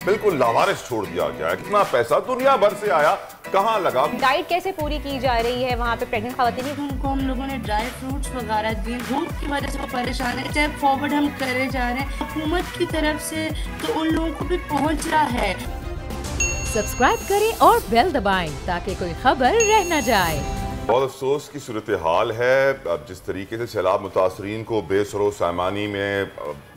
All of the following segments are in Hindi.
बिल्कुल लावारिस छोड़ दिया गया है। कितना पैसा दुनिया भर से आया, कहाँ लगा? डाइट कैसे पूरी की जा रही है वहाँ पे प्रेग्नेंट खवातीन? उनको हम लोगों ने ड्राई फ्रूट्स वगैरह दिए। भूख की वजह से वो परेशान है। स्टेप फॉरवर्ड हम करे जा रहे हैं हुकूमत की तरफ से, तो उन लोगों को भी पहुँच रहा है। सब्सक्राइब करें और बेल दबाएं ताकि कोई खबर रह न जाए। बहुत अफसोस की सूरत हाल है। अब जिस तरीके से सैलाब मुतासरीन को बेसरो सामानी में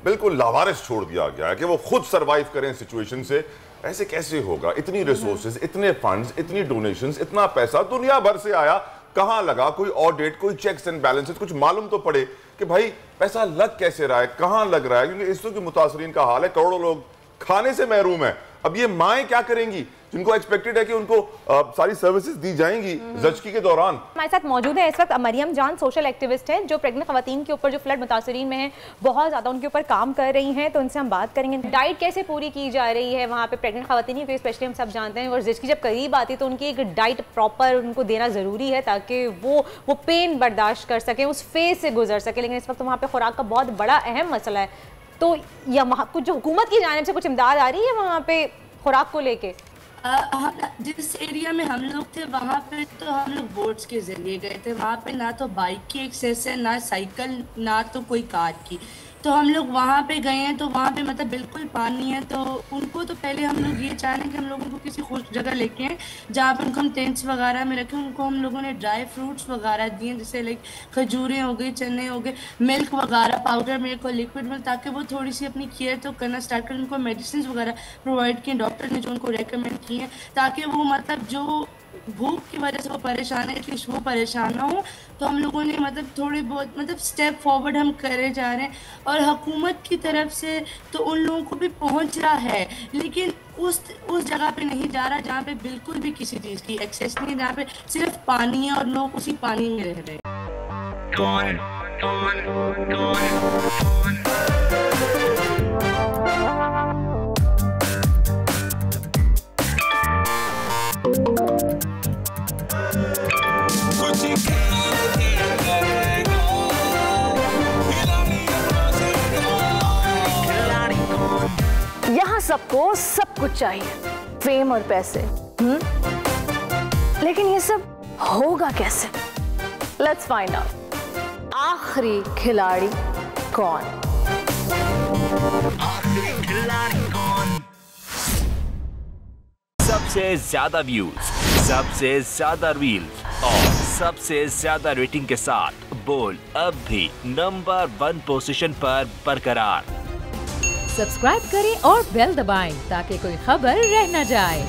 बिल्कुल लावारिस छोड़ दिया गया है कि वो खुद सर्वाइव करें सिचुएशन से, ऐसे कैसे होगा? इतनी रिसोर्सेज, इतने फंड्स, इतनी डोनेशंस, इतना पैसा दुनिया भर से आया, कहाँ लगा? कोई ऑडिट, कोई चेक्स एंड बैलेंसेस, कुछ मालूम तो पड़े कि भाई पैसा लग कैसे रहा है, कहाँ लग रहा है? क्योंकि इस वक्त मुतासरीन का हाल है, करोड़ों लोग खाने से महरूम है। अब ये माएँ क्या करेंगी जिनको एक्सपेक्टेड है कि उनको सारी सर्विसेज दी जाएंगी ज़चकी के दौरान? हमारे साथ मौजूद है इस वक्त मरियम जान, सोशल एक्टिविस्ट हैं जो प्रेग्नेंट खवातीन के ऊपर जो फ्लड मुतासरीन में हैं बहुत ज़्यादा उनके ऊपर काम कर रही हैं, तो उनसे हम बात करेंगे। डाइट कैसे पूरी की जा रही है वहाँ पे प्रेग्नेंट खवातीन, क्योंकि स्पेशली हम सब जानते हैं और ज़चकी जब करीब आती है तो उनकी एक डाइट प्रॉपर उनको देना ज़रूरी है ताकि वो पेन बर्दाश्त कर सकें, उस फेज से गुजर सके। लेकिन इस वक्त वहाँ पर खुराक का बहुत बड़ा अहम मसला है, तो या वहाँ कुछ जो हुकूमत की जानिब से कुछ इमदाद आ रही है वहाँ पे खुराक को लेके? जिस एरिया में हम लोग थे वहाँ पे तो हम लोग बोट्स के जरिए गए थे। वहाँ पे ना तो बाइक की एक्सेस है, ना साइकिल, ना तो कोई कार की। तो हम लोग वहाँ पे गए हैं तो वहाँ पे मतलब बिल्कुल पानी है। तो उनको तो पहले हम लोग ये चाह रहे हैं कि हम लोग उनको किसी खुश जगह लेके आए जहाँ पे उनको हम टेंट्स वगैरह में रखें। उनको हम लोगों ने ड्राई फ्रूट्स वगैरह दिए, जैसे लाइक खजूरें हो गई, चने हो गए, मिल्क वगैरह, पाउडर मिल्क और लिक्विड मिल्क, ताकि वो थोड़ी सी अपनी केयर तो करना स्टार्ट करें। उनको मेडिसिन वगैरह प्रोवाइड किए डॉक्टर ने जो उनको रेकमेंड किए हैं, ताकि वो मतलब जो भूख की वजह से वो परेशान है एटलीस्ट वो परेशान ना हो। तो हम लोगों ने मतलब थोड़ी बहुत मतलब स्टेप फॉरवर्ड हम करे जा रहे हैं और हुकूमत की तरफ से तो उन लोगों को भी पहुंच रहा है, लेकिन उस जगह पे नहीं जा रहा जहाँ पे बिल्कुल भी किसी चीज़ की एक्सेस नहीं, जहाँ पे सिर्फ पानी है और लोग उसी पानी में रह रहे हैं। यहाँ सबको सब कुछ चाहिए, फेम और पैसे, लेकिन ये सब होगा कैसे? Let's find out. आखिरी खिलाड़ी कौन? सबसे ज्यादा व्यूज, सबसे ज्यादा रील्स और सबसे ज्यादा रेटिंग के साथ बोल अब भी नंबर 1 पोजीशन पर बरकरार। सब्सक्राइब करें और बेल दबाएं ताकि कोई खबर रह न जाए।